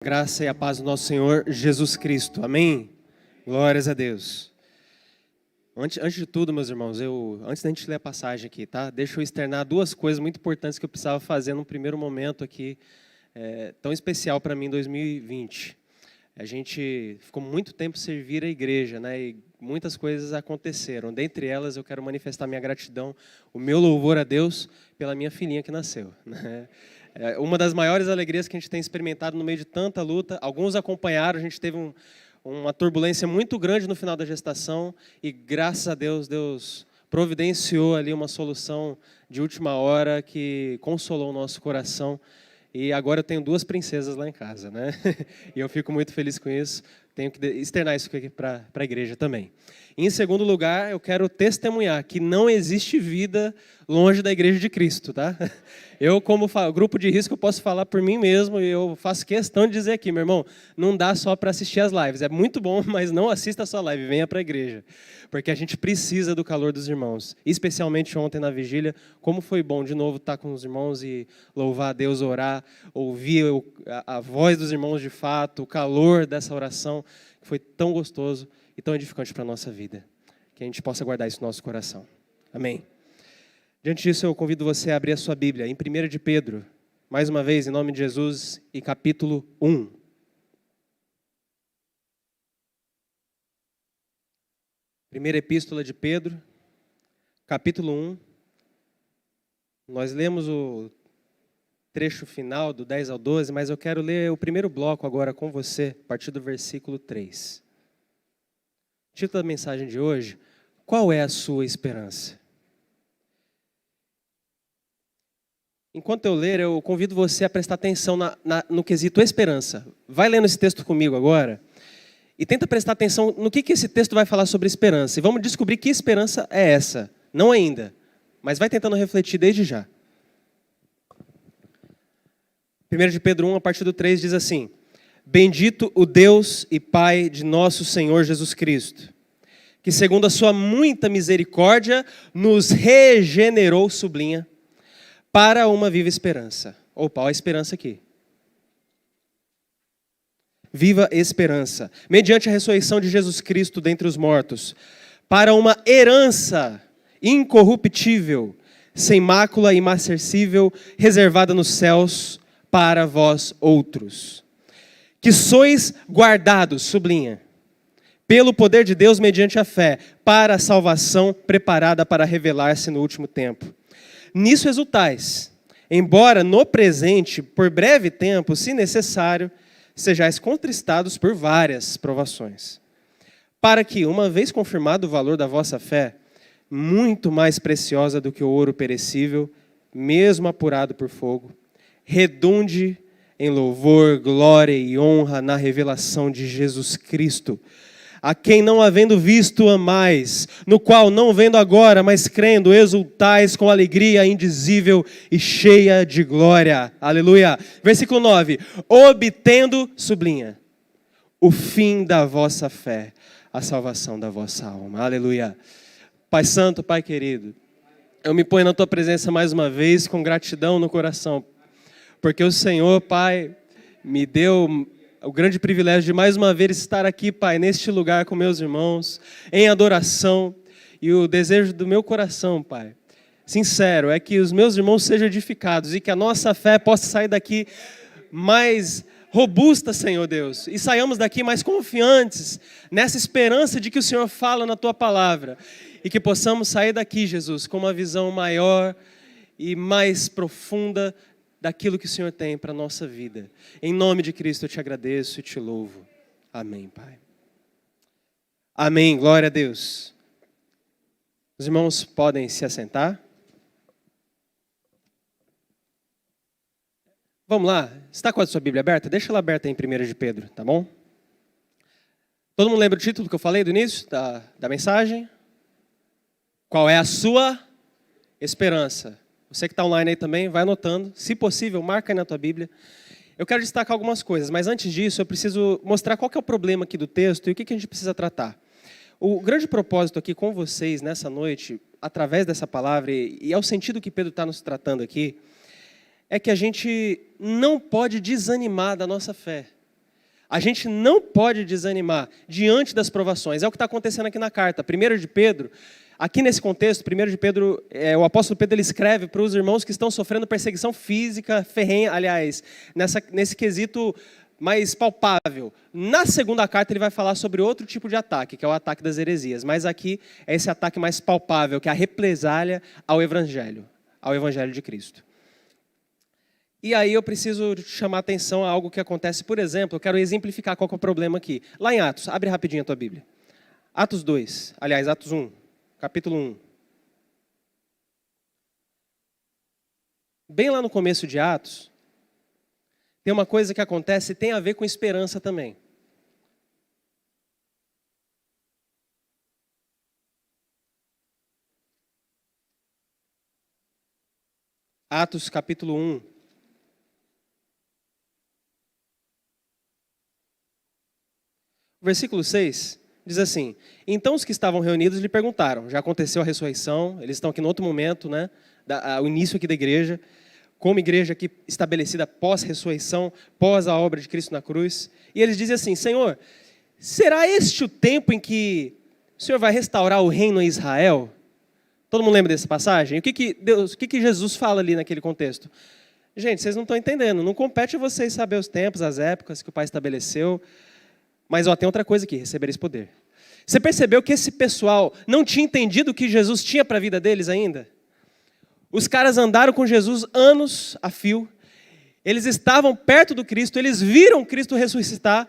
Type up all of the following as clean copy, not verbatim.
Graça e a paz do nosso Senhor Jesus Cristo. Amém? Glórias a Deus. Antes de tudo, meus irmãos, antes da gente ler a passagem aqui, tá? Deixa eu externar duas coisas muito importantes que eu precisava fazer num primeiro momento aqui, tão especial para mim em 2020. A gente ficou muito tempo servir a igreja, né? E muitas coisas aconteceram. Dentre elas, eu quero manifestar minha gratidão, o meu louvor a Deus pela minha filhinha que nasceu, né? Uma das maiores alegrias que a gente tem experimentado no meio de tanta luta. Alguns acompanharam, a gente teve uma turbulência muito grande no final da gestação e, graças a Deus, Deus providenciou ali uma solução de última hora que consolou o nosso coração. E agora eu tenho duas princesas lá em casa, né? E eu fico muito feliz com isso. Tenho que externar isso aqui para a igreja também. E, em segundo lugar, eu quero testemunhar que não existe vida longe da igreja de Cristo, tá? Eu, como grupo de risco, eu posso falar por mim mesmo e eu faço questão de dizer aqui, meu irmão, não dá só para assistir as lives. É muito bom, mas não assista só a live, venha para a igreja. Porque a gente precisa do calor dos irmãos. Especialmente ontem na vigília, como foi bom de novo estar com os irmãos e louvar a Deus, orar, ouvir a voz dos irmãos de fato, o calor dessa oração, que foi tão gostoso e tão edificante para a nossa vida. Que a gente possa guardar isso no nosso coração. Amém. Diante disso, eu convido você a abrir a sua Bíblia em 1 de Pedro, mais uma vez, em nome de Jesus, e capítulo 1. Primeira Epístola de Pedro, capítulo 1. Nós lemos o trecho final, do 10 ao 12, mas eu quero ler o primeiro bloco agora com você, a partir do versículo 3. O título da mensagem de hoje: qual é a sua esperança? Enquanto eu ler, eu convido você a prestar atenção no quesito esperança. Vai lendo esse texto comigo agora e tenta prestar atenção no que esse texto vai falar sobre esperança. E vamos descobrir que esperança é essa. Não ainda, mas vai tentando refletir desde já. 1 de Pedro 1, a partir do 3, diz assim: Bendito o Deus e Pai de nosso Senhor Jesus Cristo, que segundo a sua muita misericórdia nos regenerou, sublinha, para uma viva esperança. Opa, olha a esperança aqui. Viva esperança. Mediante a ressurreição de Jesus Cristo dentre os mortos, para uma herança incorruptível, sem mácula e imarcessível, reservada nos céus para vós outros, que sois guardados, sublinha, pelo poder de Deus mediante a fé, para a salvação preparada para revelar-se no último tempo. Nisso exultais, embora no presente, por breve tempo, se necessário, sejais contristados por várias provações, para que, uma vez confirmado o valor da vossa fé, muito mais preciosa do que o ouro perecível, mesmo apurado por fogo, redunde em louvor, glória e honra na revelação de Jesus Cristo, a quem não havendo visto amais, no qual não vendo agora, mas crendo, exultais com alegria indizível e cheia de glória. Aleluia. Versículo 9. Obtendo, sublinha, o fim da vossa fé, a salvação da vossa alma. Aleluia. Pai Santo, Pai querido, eu me ponho na Tua presença mais uma vez com gratidão no coração, porque o Senhor, Pai, me deu o grande privilégio de mais uma vez estar aqui, Pai, neste lugar com meus irmãos, em adoração. E o desejo do meu coração, Pai, sincero, é que os meus irmãos sejam edificados e que a nossa fé possa sair daqui mais robusta, Senhor Deus. E saiamos daqui mais confiantes nessa esperança de que o Senhor fala na Tua palavra. E que possamos sair daqui, Jesus, com uma visão maior e mais profunda daquilo que o Senhor tem para a nossa vida. Em nome de Cristo eu te agradeço e te louvo. Amém, Pai. Amém, glória a Deus. Os irmãos podem se assentar. Vamos lá, você está com a sua Bíblia aberta? Deixa ela aberta em 1 de Pedro, tá bom? Todo mundo lembra o título que eu falei do início da mensagem? Qual é a sua esperança? Você que está online aí também, vai anotando. Se possível, marca aí na tua Bíblia. Eu quero destacar algumas coisas, mas antes disso eu preciso mostrar qual que é o problema aqui do texto e o que a gente precisa tratar. O grande propósito aqui com vocês nessa noite, através dessa palavra, e é o sentido que Pedro está nos tratando aqui, é que a gente não pode desanimar da nossa fé. A gente não pode desanimar diante das provações. É o que está acontecendo aqui na carta. 1 de Pedro, aqui nesse contexto, 1 de Pedro, o apóstolo Pedro ele escreve para os irmãos que estão sofrendo perseguição física, ferrenha, aliás, nesse quesito mais palpável. Na segunda carta ele vai falar sobre outro tipo de ataque, que é o ataque das heresias. Mas aqui é esse ataque mais palpável, que é a represália ao Evangelho de Cristo. E aí eu preciso chamar atenção a algo que acontece, por exemplo, eu quero exemplificar qual que é o problema aqui. Lá em Atos, abre rapidinho a tua Bíblia. Atos 2, aliás, Atos 1, capítulo 1. Bem lá no começo de Atos, tem uma coisa que acontece e tem a ver com esperança também. Atos capítulo 1. Versículo 6 diz assim: então os que estavam reunidos lhe perguntaram, já aconteceu a ressurreição, eles estão aqui no outro momento, né, o início aqui da igreja, como igreja aqui estabelecida pós-ressurreição, pós a obra de Cristo na cruz, e eles dizem assim: Senhor, será este o tempo em que o Senhor vai restaurar o reino a Israel? Todo mundo lembra dessa passagem? O que Jesus fala ali naquele contexto? Gente, vocês não estão entendendo, não compete a vocês saber os tempos, as épocas que o Pai estabeleceu. Mas tem outra coisa aqui, receber esse poder. Você percebeu que esse pessoal não tinha entendido o que Jesus tinha para a vida deles ainda? Os caras andaram com Jesus anos a fio. Eles estavam perto do Cristo, eles viram Cristo ressuscitar.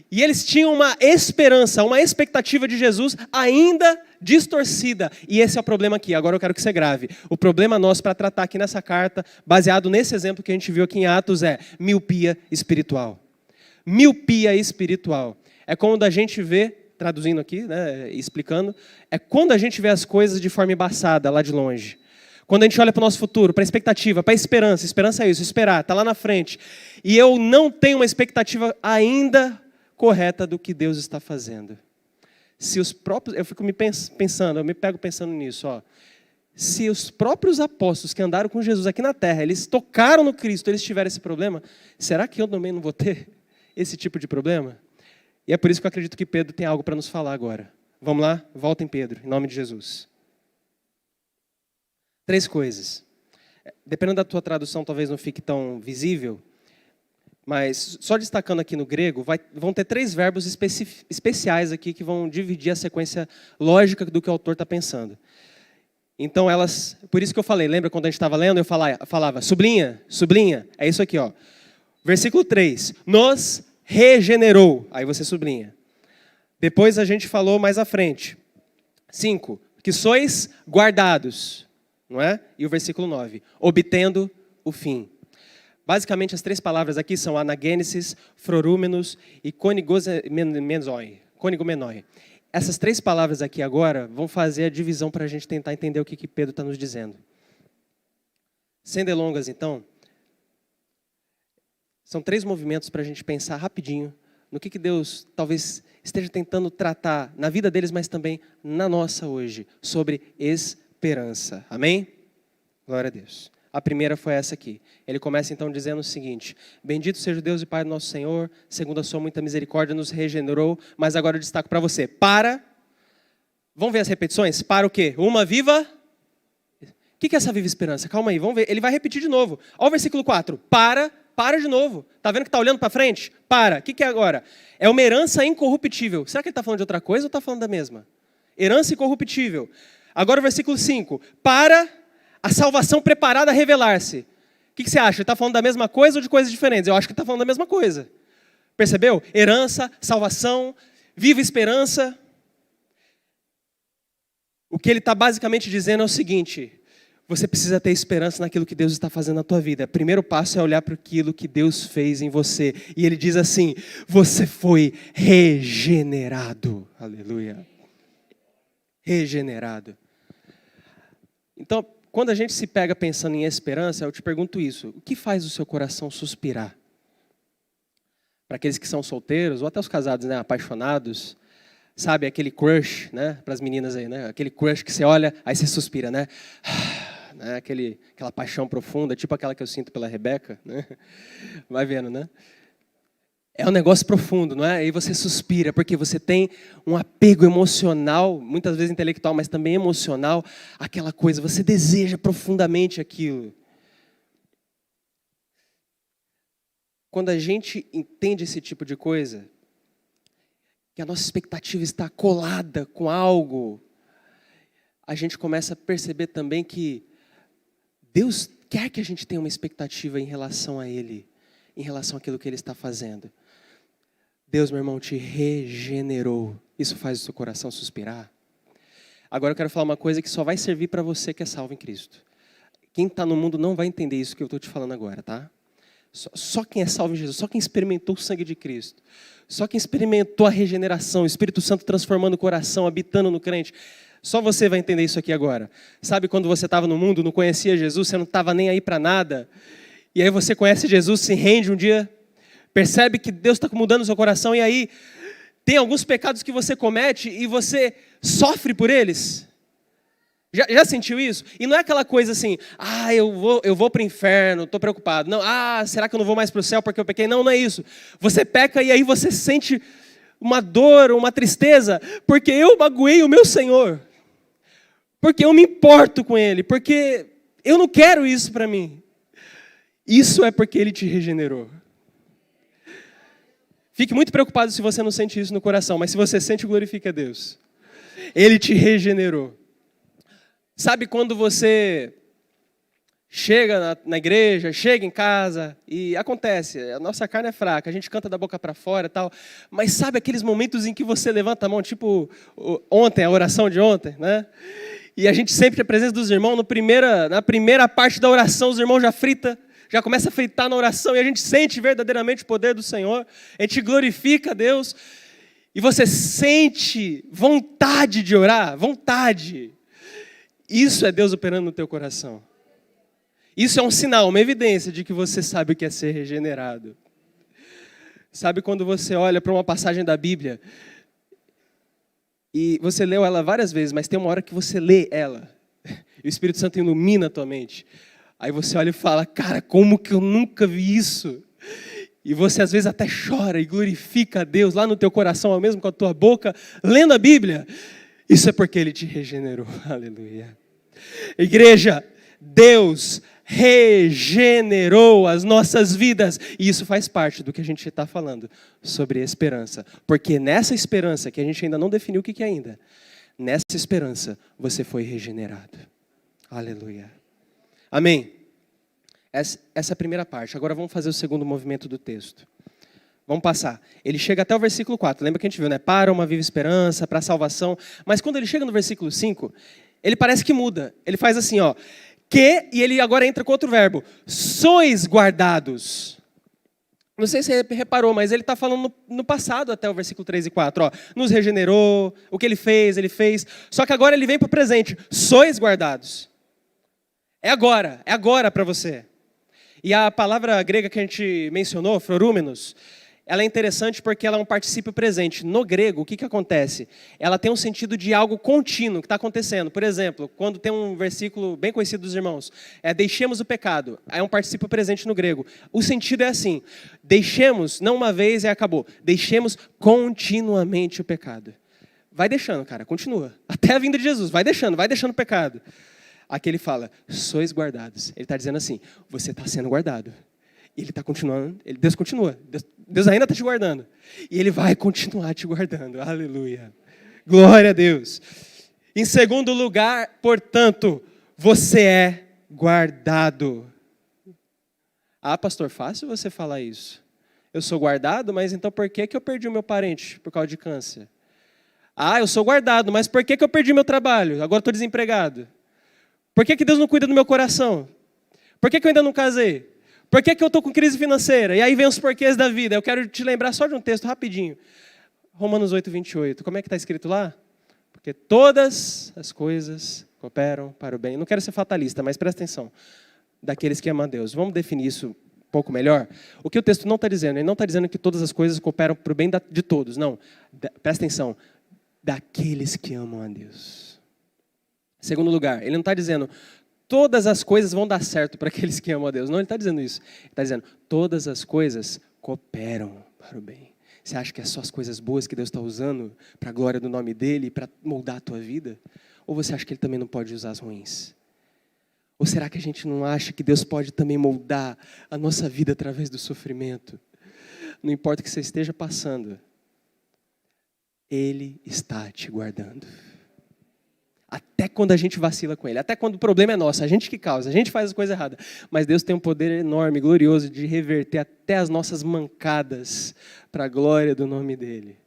E eles tinham uma esperança, uma expectativa de Jesus ainda distorcida. E esse é o problema aqui, agora eu quero que você grave. O problema nosso para tratar aqui nessa carta, baseado nesse exemplo que a gente viu aqui em Atos, é miopia espiritual. Miopia espiritual. É quando a gente vê, traduzindo aqui, né, explicando, é quando a gente vê as coisas de forma embaçada, lá de longe. Quando a gente olha para o nosso futuro, para a expectativa, para a esperança. Esperança é isso, esperar, está lá na frente. E eu não tenho uma expectativa ainda correta do que Deus está fazendo. Se os próprios, eu fico me pensando, eu me pego pensando nisso, ó. Se os próprios apóstolos que andaram com Jesus aqui na terra, eles tocaram no Cristo, eles tiveram esse problema, será que eu também não vou ter esse tipo de problema? E é por isso que eu acredito que Pedro tem algo para nos falar agora. Vamos lá? Volta em Pedro, em nome de Jesus. 3 coisas. Dependendo da tua tradução, talvez não fique tão visível, mas só destacando aqui no grego, vão ter 3 verbos especiais aqui que vão dividir a sequência lógica do que o autor está pensando. Então por isso que eu falei, lembra quando a gente estava lendo, eu falava, sublinha, é isso aqui, ó. Versículo 3, nos regenerou, aí você sublinha. Depois a gente falou mais à frente. 5, que sois guardados, não é? E o versículo 9, obtendo o fim. Basicamente as 3 palavras aqui são anagênesis, frorúmenos e conigomenoi. Essas 3 palavras aqui agora vão fazer a divisão para a gente tentar entender o que Pedro está nos dizendo. Sem delongas, então, são 3 movimentos para a gente pensar rapidinho no que Deus talvez esteja tentando tratar na vida deles, mas também na nossa hoje, sobre esperança. Amém? Glória a Deus. A primeira foi essa aqui. Ele começa então dizendo o seguinte: bendito seja o Deus e Pai do nosso Senhor, segundo a sua muita misericórdia nos regenerou, mas agora eu destaco para você, vamos ver as repetições? Para o quê? Uma viva... O que é essa viva esperança? Calma aí, vamos ver. Ele vai repetir de novo. Olha o versículo 4. Para de novo. Está vendo que está olhando para frente? Para. O que é agora? É uma herança incorruptível. Será que ele está falando de outra coisa ou está falando da mesma? Herança incorruptível. Agora o versículo 5. Para a salvação preparada a revelar-se. O que você acha? Ele está falando da mesma coisa ou de coisas diferentes? Eu acho que ele está falando da mesma coisa. Percebeu? Herança, salvação, viva esperança. O que ele está basicamente dizendo é o seguinte: você precisa ter esperança naquilo que Deus está fazendo na tua vida. O primeiro passo é olhar para aquilo que Deus fez em você. E ele diz assim: você foi regenerado. Aleluia. Regenerado. Então, quando a gente se pega pensando em esperança, eu te pergunto isso: o que faz o seu coração suspirar? Para aqueles que são solteiros, ou até os casados, né, apaixonados, sabe, aquele crush, né, para as meninas aí, né, aquele crush que você olha, aí você suspira, né? Né, aquela paixão profunda, tipo aquela que eu sinto pela Rebeca, né? Vai vendo, né? É um negócio profundo, não é? E você suspira, porque você tem um apego emocional, muitas vezes intelectual, mas também emocional, àquela coisa, você deseja profundamente aquilo. Quando a gente entende esse tipo de coisa, que a nossa expectativa está colada com algo, a gente começa a perceber também que Deus quer que a gente tenha uma expectativa em relação a Ele, em relação àquilo que Ele está fazendo. Deus, meu irmão, te regenerou. Isso faz o seu coração suspirar? Agora eu quero falar uma coisa que só vai servir para você que é salvo em Cristo. Quem está no mundo não vai entender isso que eu estou te falando agora, tá? Só quem é salvo em Jesus, só quem experimentou o sangue de Cristo, só quem experimentou a regeneração, o Espírito Santo transformando o coração, habitando no crente, só você vai entender isso aqui agora. Sabe quando você estava no mundo, não conhecia Jesus, você não estava nem aí para nada, e aí você conhece Jesus, se rende um dia, percebe que Deus está mudando o seu coração, e aí tem alguns pecados que você comete e você sofre por eles. Já sentiu isso? E não é aquela coisa assim, eu vou para o inferno, estou preocupado. Não, será que eu não vou mais para o céu porque eu pequei? Não, não é isso. Você peca e aí você sente uma dor, uma tristeza, porque eu magoei o meu Senhor. Porque eu me importo com Ele, porque eu não quero isso para mim. Isso é porque Ele te regenerou. Fique muito preocupado se você não sente isso no coração, mas se você sente, glorifique a Deus. Ele te regenerou. Sabe quando você chega na igreja, chega em casa e acontece, a nossa carne é fraca, a gente canta da boca para fora e tal, mas sabe aqueles momentos em que você levanta a mão, tipo ontem, a oração de ontem, né? E a gente sempre, a presença dos irmãos, na primeira parte da oração, os irmãos já começa a fritar na oração e a gente sente verdadeiramente o poder do Senhor, a gente glorifica a Deus e você sente vontade de orar, vontade. Isso é Deus operando no teu coração. Isso é um sinal, uma evidência de que você sabe o que é ser regenerado. Sabe quando você olha para uma passagem da Bíblia e você leu ela várias vezes, mas tem uma hora que você lê ela e o Espírito Santo ilumina a tua mente. Aí você olha e fala, cara, como que eu nunca vi isso? E você às vezes até chora e glorifica a Deus lá no teu coração, ao mesmo com a tua boca, lendo a Bíblia. Isso é porque Ele te regenerou. Aleluia. Igreja, Deus regenerou as nossas vidas. E isso faz parte do que a gente está falando sobre esperança. Porque nessa esperança, que a gente ainda não definiu o que é ainda, nessa esperança você foi regenerado. Aleluia. Amém. Essa é a primeira parte. Agora vamos fazer o segundo movimento do texto. Vamos passar. Ele chega até o versículo 4. Lembra que a gente viu, né? Para uma viva esperança, para a salvação. Mas quando ele chega no versículo 5, ele parece que muda. Ele faz assim, ó. E ele agora entra com outro verbo. Sois guardados. Não sei se você reparou, mas ele está falando no passado até o versículo 3 e 4. Ó. Nos regenerou, o que ele fez. Só que agora ele vem para o presente. Sois guardados. É agora para você. E a palavra grega que a gente mencionou, frorúmenos, ela é interessante porque ela é um particípio presente. No grego, o que acontece? Ela tem um sentido de algo contínuo que está acontecendo. Por exemplo, quando tem um versículo bem conhecido dos irmãos, deixemos o pecado. É um particípio presente no grego. O sentido é assim, deixemos, não uma vez e acabou. Deixemos continuamente o pecado. Vai deixando, cara, continua. Até a vinda de Jesus, vai deixando o pecado. Aqui ele fala, sois guardados. Ele está dizendo assim, você está sendo guardado. E ele está continuando, Deus continua. Deus ainda está te guardando. E Ele vai continuar te guardando. Aleluia. Glória a Deus. Em segundo lugar, portanto, você é guardado. Pastor, fácil você falar isso. Eu sou guardado, mas então por que eu perdi o meu parente por causa de câncer? Eu sou guardado, mas por que eu perdi meu trabalho? Agora estou desempregado. Por que Deus não cuida do meu coração? Por que eu ainda não casei? Por que eu estou com crise financeira? E aí vem os porquês da vida. Eu quero te lembrar só de um texto rapidinho. Romanos 8, 28. Como é que está escrito lá? Porque todas as coisas cooperam para o bem. Não quero ser fatalista, mas presta atenção. Daqueles que amam a Deus. Vamos definir isso um pouco melhor? O que o texto não está dizendo? Ele não está dizendo que todas as coisas cooperam para o bem de todos. Não. Presta atenção. Daqueles que amam a Deus. Segundo lugar, ele não está dizendo todas as coisas vão dar certo para aqueles que amam a Deus. Não, ele está dizendo isso. Ele está dizendo todas as coisas cooperam para o bem. Você acha que é só as coisas boas que Deus está usando para a glória do nome dEle, para moldar a tua vida? Ou você acha que Ele também não pode usar as ruins? Ou será que a gente não acha que Deus pode também moldar a nossa vida através do sofrimento? Não importa o que você esteja passando, Ele está te guardando. Até quando a gente vacila com Ele, até quando o problema é nosso, a gente que causa, a gente faz as coisas erradas. Mas Deus tem um poder enorme, glorioso, de reverter até as nossas mancadas para a glória do nome dEle.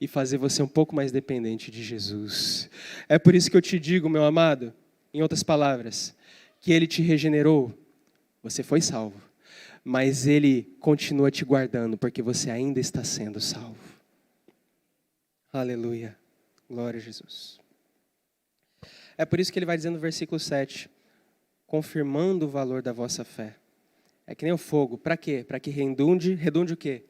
E fazer você um pouco mais dependente de Jesus. É por isso que eu te digo, meu amado, em outras palavras, que Ele te regenerou, você foi salvo. Mas Ele continua te guardando, porque você ainda está sendo salvo. Aleluia. Glória a Jesus. É por isso que ele vai dizer no versículo 7, confirmando o valor da vossa fé. É que nem o fogo. Para quê? Para que redunde o quê?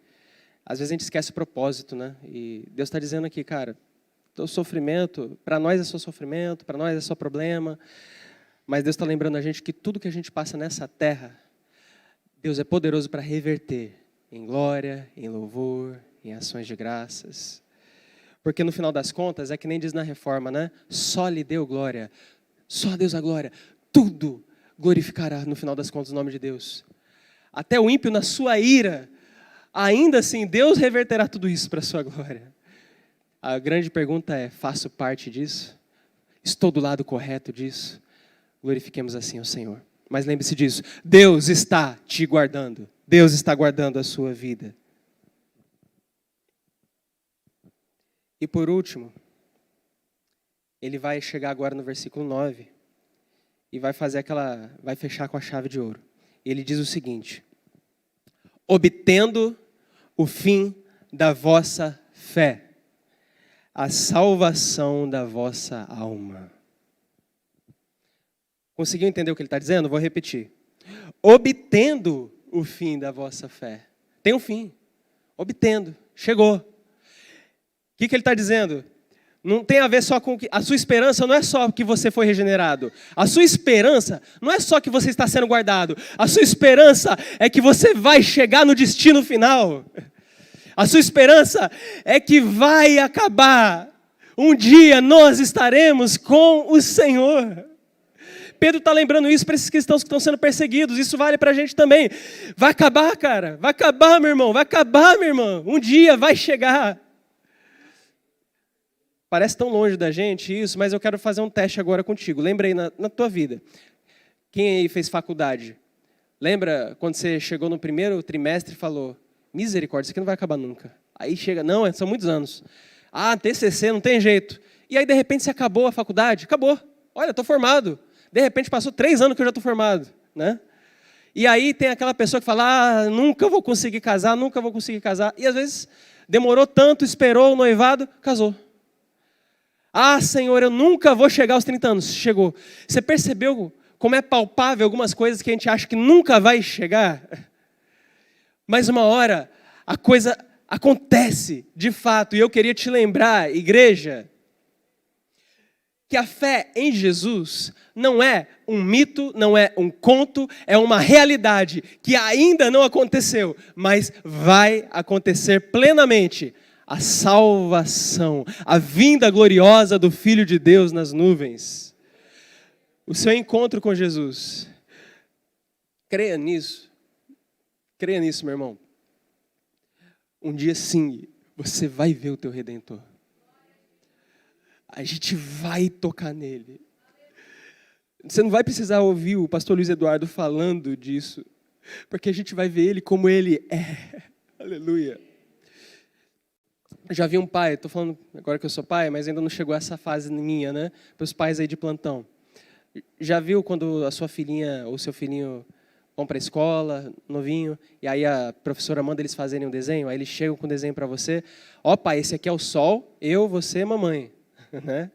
Às vezes a gente esquece o propósito, né? E Deus está dizendo aqui, cara, o sofrimento, para nós é só sofrimento, para nós é só problema. Mas Deus está lembrando a gente que tudo que a gente passa nessa terra, Deus é poderoso para reverter em glória, em louvor, em ações de graças. Porque no final das contas, é que nem diz na Reforma, né? Só lhe deu glória, só a Deus a glória. Tudo glorificará no final das contas o nome de Deus. Até o ímpio na sua ira, ainda assim Deus reverterá tudo isso para a sua glória. A grande pergunta é, faço parte disso? Estou do lado correto disso? Glorifiquemos assim ao Senhor. Mas lembre-se disso, Deus está te guardando. Deus está guardando a sua vida. E por último, ele vai chegar agora no versículo 9 e vai fechar com a chave de ouro. Ele diz o seguinte: obtendo o fim da vossa fé, a salvação da vossa alma. Conseguiu entender o que ele está dizendo? Vou repetir. Obtendo o fim da vossa fé. Tem um fim. Obtendo. Chegou. O que ele está dizendo? Não tem a ver só com que a sua esperança não é só que você foi regenerado. A sua esperança não é só que você está sendo guardado. A sua esperança é que você vai chegar no destino final. A sua esperança é que vai acabar. Um dia nós estaremos com o Senhor. Pedro está lembrando isso para esses cristãos que estão sendo perseguidos. Isso vale para a gente também. Vai acabar, cara. Vai acabar, meu irmão. Vai acabar, minha irmã. Um dia vai chegar. Parece tão longe da gente isso, mas eu quero fazer um teste agora contigo. Lembra aí na tua vida. Quem aí fez faculdade? Lembra quando você chegou no primeiro trimestre e falou, misericórdia, isso aqui não vai acabar nunca. Aí chega, não, são muitos anos. Ah, TCC, não tem jeito. E aí, de repente, você acabou a faculdade? Acabou. Olha, estou formado. De repente, passou 3 anos que eu já estou formado. Né? E aí tem aquela pessoa que fala, nunca vou conseguir casar, nunca vou conseguir casar. E às vezes, demorou tanto, esperou o noivado, casou. Ah, Senhor, eu nunca vou chegar aos 30 anos. Chegou. Você percebeu como é palpável algumas coisas que a gente acha que nunca vai chegar? Mas uma hora, a coisa acontece, de fato. E eu queria te lembrar, igreja, que a fé em Jesus não é um mito, não é um conto, é uma realidade que ainda não aconteceu, mas vai acontecer plenamente. A salvação, a vinda gloriosa do Filho de Deus nas nuvens. O seu encontro com Jesus. Creia nisso. Creia nisso, meu irmão. Um dia sim, você vai ver o teu Redentor. A gente vai tocar nele. Você não vai precisar ouvir o pastor Luiz Eduardo falando disso, porque a gente vai ver ele como ele é. Aleluia. Já vi um pai, estou falando agora que eu sou pai, mas ainda não chegou essa fase minha, né? Para os pais aí de plantão. Já viu quando a sua filhinha ou seu filhinho vão para a escola, novinho, e aí a professora manda eles fazerem um desenho, aí eles chegam com o desenho para você, ó pai, esse aqui é o sol, eu, você, mamãe. Né?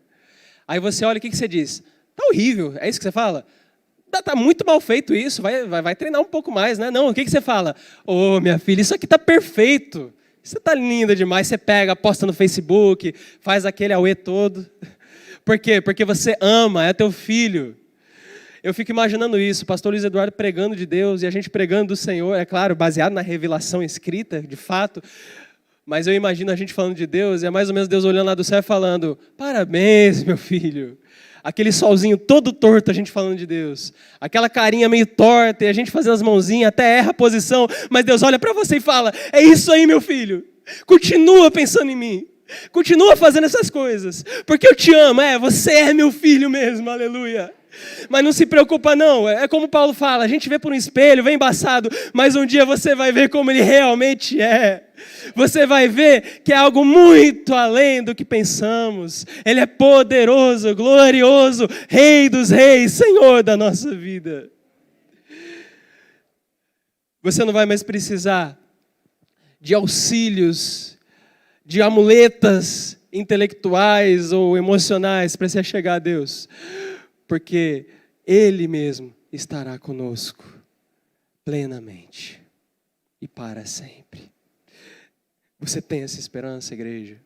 Aí você olha, o que você diz? Tá horrível, é isso que você fala? Tá muito mal feito isso, vai treinar um pouco mais, né? Não, o que você fala? Ô, minha filha, isso aqui tá perfeito. Você tá linda demais, você pega, posta no Facebook, faz aquele auê todo. Por quê? Porque você ama, é teu filho. Eu fico imaginando isso, o pastor Luiz Eduardo pregando de Deus e a gente pregando do Senhor, é claro, baseado na revelação escrita, de fato, mas eu imagino a gente falando de Deus, e é mais ou menos Deus olhando lá do céu e falando, parabéns, meu filho. Aquele solzinho todo torto, a gente falando de Deus. Aquela carinha meio torta, e a gente fazendo as mãozinhas, até erra a posição, mas Deus olha para você e fala, é isso aí, meu filho. Continua pensando em mim. Continua fazendo essas coisas, porque eu te amo, você é meu filho mesmo, aleluia. Mas não se preocupa não, é como Paulo fala, a gente vê por um espelho, vem embaçado, mas um dia você vai ver como ele realmente é. Você vai ver que é algo muito além do que pensamos. Ele é poderoso, glorioso, Rei dos reis, Senhor da nossa vida. Você não vai mais precisar de auxílios, de amuletas intelectuais ou emocionais para se achegar a Deus. Porque Ele mesmo estará conosco plenamente e para sempre. Você tem essa esperança, igreja?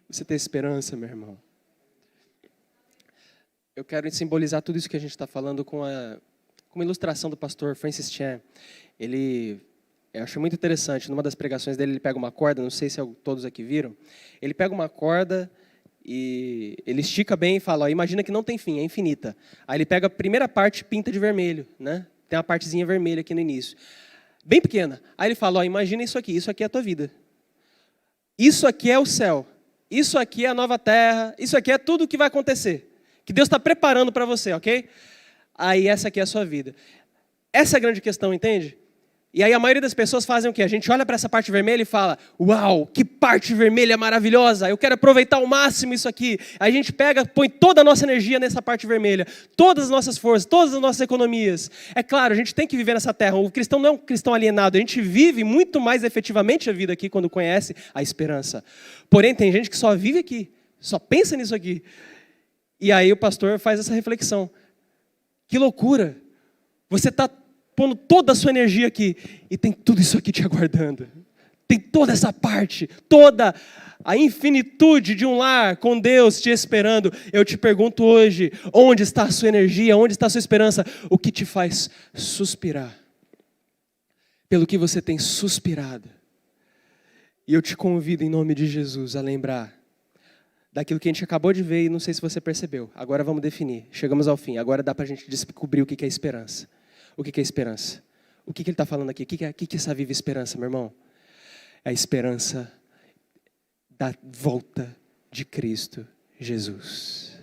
Você tem essa meu irmão? Eu quero simbolizar tudo isso que a gente está falando com uma ilustração do pastor Francis Chan. Eu acho muito interessante, numa das pregações dele, ele pega uma corda, não sei se todos aqui viram, ele pega uma corda e ele estica bem e fala, imagina que não tem fim, é infinita. Aí ele pega a primeira parte e pinta de vermelho, né? Tem uma partezinha vermelha aqui no início, bem pequena. Aí ele fala, imagina isso aqui é a tua vida. Isso aqui é o céu, isso aqui é a nova terra, isso aqui é tudo o que vai acontecer, que Deus está preparando para você, ok? Aí essa aqui é a sua vida. Essa é a grande questão, entende? E aí a maioria das pessoas fazem o quê? A gente olha para essa parte vermelha e fala, uau, que parte vermelha maravilhosa, eu quero aproveitar ao máximo isso aqui. Aí a gente pega, põe toda a nossa energia nessa parte vermelha, todas as nossas forças, todas as nossas economias. É claro, a gente tem que viver nessa terra, o cristão não é um cristão alienado, a gente vive muito mais efetivamente a vida aqui quando conhece a esperança. Porém, tem gente que só vive aqui, só pensa nisso aqui. E aí o pastor faz essa reflexão. Que loucura, você está pondo toda a sua energia aqui, e tem tudo isso aqui te aguardando. Tem toda essa parte, toda a infinitude de um lar com Deus te esperando. Eu te pergunto hoje, onde está a sua energia, onde está a sua esperança? O que te faz suspirar? Pelo que você tem suspirado. E eu te convido em nome de Jesus a lembrar daquilo que a gente acabou de ver e não sei se você percebeu. Agora vamos definir, chegamos ao fim, agora dá para a gente descobrir o que é esperança. O que é esperança? O que ele está falando aqui? O que é essa viva esperança, meu irmão? É a esperança da volta de Cristo Jesus.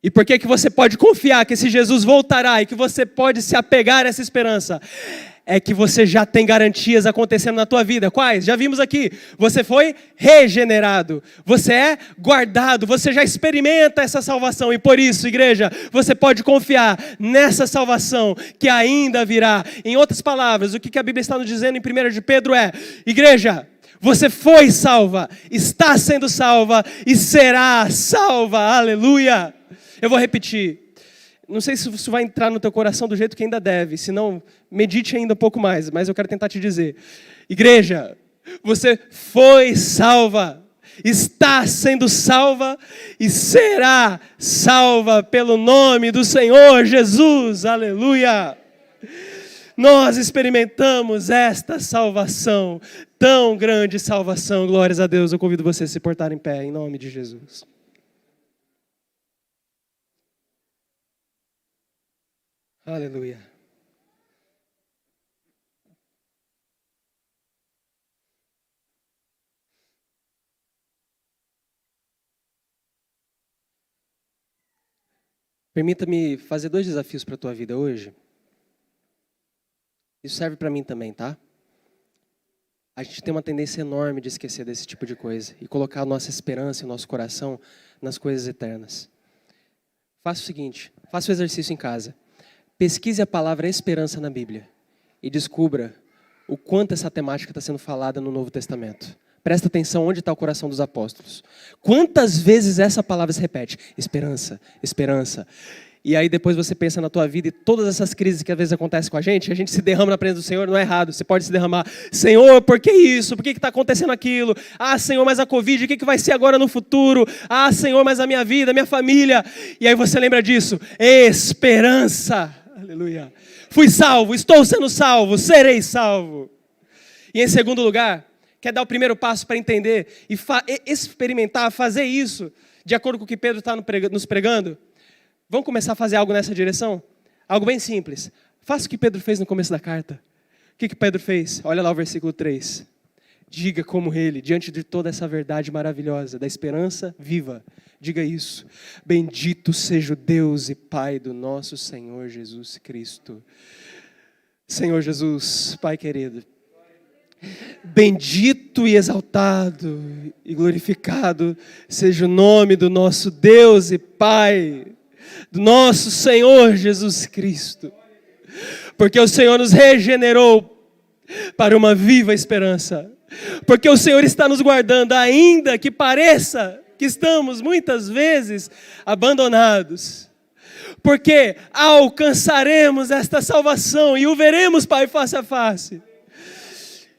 E por que você pode confiar que esse Jesus voltará e que você pode se apegar a essa esperança? É que você já tem garantias acontecendo na tua vida. Quais? Já vimos aqui. Você foi regenerado. Você é guardado. Você já experimenta essa salvação. E por isso, igreja, você pode confiar nessa salvação que ainda virá. Em outras palavras, o que a Bíblia está nos dizendo em 1 de Pedro é, igreja, você foi salva, está sendo salva e será salva. Aleluia. Eu vou repetir. Não sei se isso vai entrar no teu coração do jeito que ainda deve, senão medite ainda um pouco mais, mas eu quero tentar te dizer. Igreja, você foi salva, está sendo salva e será salva pelo nome do Senhor Jesus, aleluia. Nós experimentamos esta salvação, tão grande salvação, glórias a Deus. Eu convido você a se portar em pé, em nome de Jesus. Aleluia. Permita-me fazer 2 desafios para a tua vida hoje. Isso serve para mim também, tá? A gente tem uma tendência enorme de esquecer desse tipo de coisa e colocar a nossa esperança e o nosso coração nas coisas eternas. Faça o seguinte, faça o exercício em casa. Pesquise a palavra esperança na Bíblia e descubra o quanto essa temática está sendo falada no Novo Testamento. Presta atenção onde está o coração dos apóstolos. Quantas vezes essa palavra se repete? Esperança, esperança. E aí depois você pensa na tua vida e todas essas crises que às vezes acontecem com a gente se derrama na presença do Senhor, não é errado. Você pode se derramar. Senhor, por que isso? Por que está acontecendo aquilo? Ah, Senhor, mas a Covid, o que vai ser agora no futuro? Ah, Senhor, mas a minha vida, a minha família. E aí você lembra disso. Esperança. Aleluia. Fui salvo, estou sendo salvo, serei salvo. E em segundo lugar, quer dar o primeiro passo para entender e experimentar, fazer isso, de acordo com o que Pedro está nos pregando? Vamos começar a fazer algo nessa direção? Algo bem simples. Faça o que Pedro fez no começo da carta. O que Pedro fez? Olha lá o versículo 3. Diga como ele, diante de toda essa verdade maravilhosa, da esperança viva. Diga isso. Bendito seja o Deus e Pai do nosso Senhor Jesus Cristo. Senhor Jesus, Pai querido. Bendito e exaltado e glorificado seja o nome do nosso Deus e Pai, do nosso Senhor Jesus Cristo, porque o Senhor nos regenerou para uma viva esperança, porque o Senhor está nos guardando, ainda que pareça que estamos muitas vezes abandonados, porque alcançaremos esta salvação e o veremos, Pai, face a face.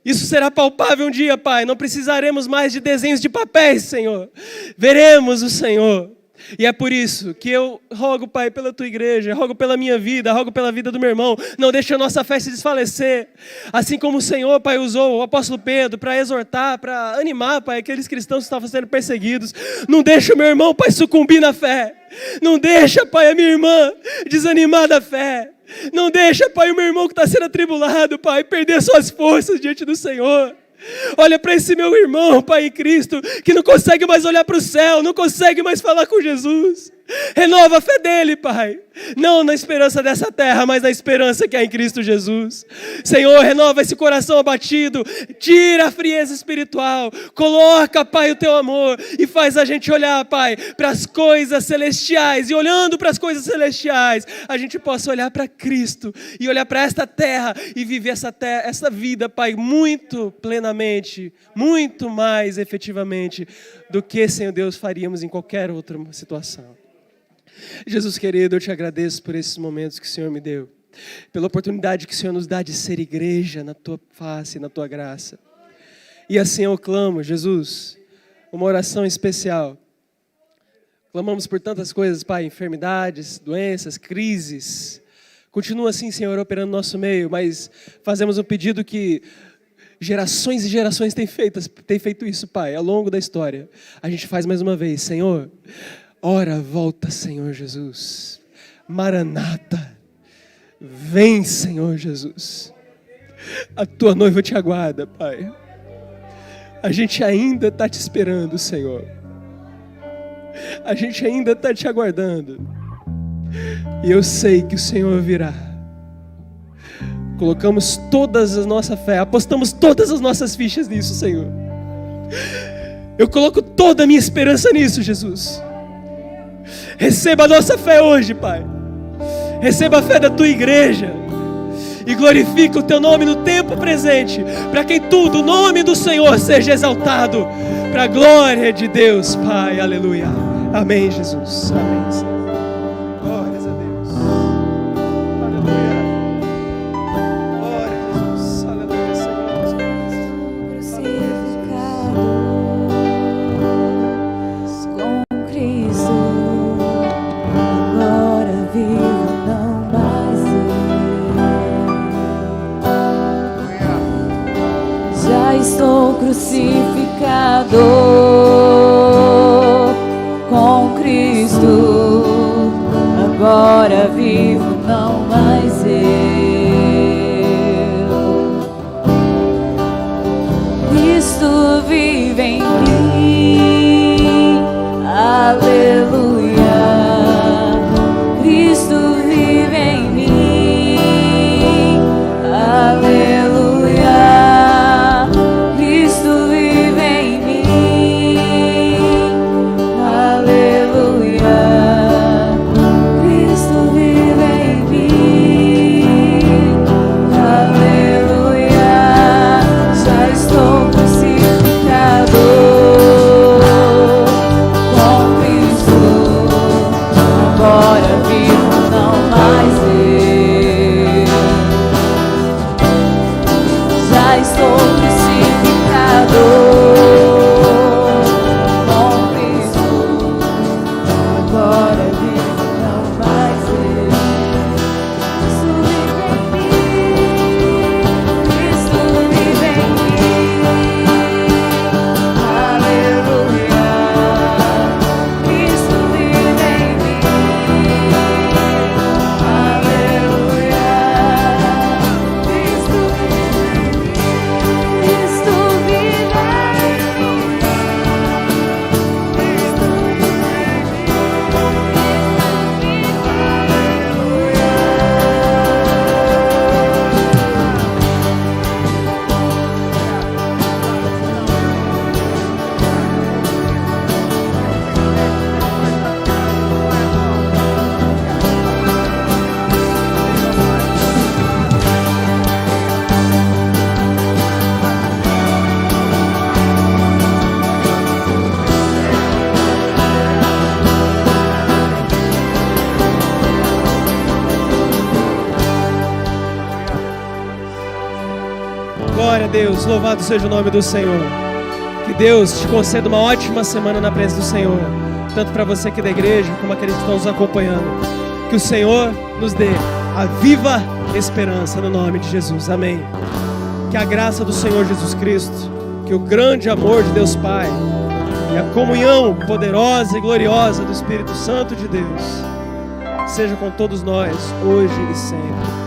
Isso será palpável um dia, Pai. Não precisaremos mais de desenhos de papéis, Senhor. Veremos o Senhor. E é por isso que eu rogo, Pai, pela Tua igreja, rogo pela minha vida, rogo pela vida do meu irmão. Não deixe a nossa fé se desfalecer. Assim como o Senhor, Pai, usou o apóstolo Pedro para exortar, para animar, Pai, aqueles cristãos que estavam sendo perseguidos. Não deixe o meu irmão, Pai, sucumbir na fé. Não deixa, Pai, a minha irmã desanimar da fé. Não deixa, Pai, o meu irmão que está sendo atribulado, Pai, perder suas forças diante do Senhor. Olha para esse meu irmão, Pai em Cristo, que não consegue mais olhar para o céu, não consegue mais falar com Jesus. Renova a fé dele, Pai. Não na esperança dessa terra, mas na esperança que há em Cristo Jesus. Senhor, renova esse coração abatido. Tira a frieza espiritual. Coloca, Pai, o Teu amor. E faz a gente olhar, Pai, para as coisas celestiais. E olhando para as coisas celestiais, a gente possa olhar para Cristo. E olhar para esta terra. E viver essa vida, Pai, muito plenamente. Muito mais efetivamente do que, Senhor Deus, faríamos em qualquer outra situação. Jesus querido, eu te agradeço por esses momentos que o Senhor me deu, pela oportunidade que o Senhor nos dá de ser igreja na Tua face, na Tua graça. E assim eu clamo, Jesus, uma oração especial. Clamamos por tantas coisas, Pai, enfermidades, doenças, crises. Continua assim, Senhor, operando no nosso meio, mas fazemos um pedido que gerações e gerações têm feito isso, Pai, ao longo da história. A gente faz mais uma vez, Senhor. Ora, volta, Senhor Jesus. Maranata. Vem, Senhor Jesus. A Tua noiva te aguarda, Pai. A gente ainda está te esperando, Senhor. A gente ainda está te aguardando. E eu sei que o Senhor virá. Colocamos todas a nossa fé, apostamos todas as nossas fichas nisso, Senhor. Eu coloco toda a minha esperança nisso, Jesus. Receba a nossa fé hoje, Pai. Receba a fé da Tua igreja. E glorifica o Teu nome no tempo presente, para que em tudo o nome do Senhor seja exaltado, para a glória de Deus, Pai. Aleluia. Amém, Jesus. Amém, Senhor. Glórias a Deus. Aleluia. Glória a Jesus. Aleluia, Senhor. Crucificado com Cristo, agora vivo, não mais eu. Já estou crucificado com Cristo, agora vivo, não mais eu. Cristo vive em mim, aleluia. Cristo vive em mim, aleluia. Cristo vive em mim, aleluia. Cristo vive em mim, aleluia. Já estou crucificado com Cristo. Deus, louvado seja o nome do Senhor. Que Deus te conceda uma ótima semana na presença do Senhor, tanto para você aqui da igreja, como aqueles que estão nos acompanhando. Que o Senhor nos dê a viva esperança no nome de Jesus. Amém. Que a graça do Senhor Jesus Cristo, que o grande amor de Deus Pai e a comunhão poderosa e gloriosa do Espírito Santo de Deus seja com todos nós, hoje e sempre.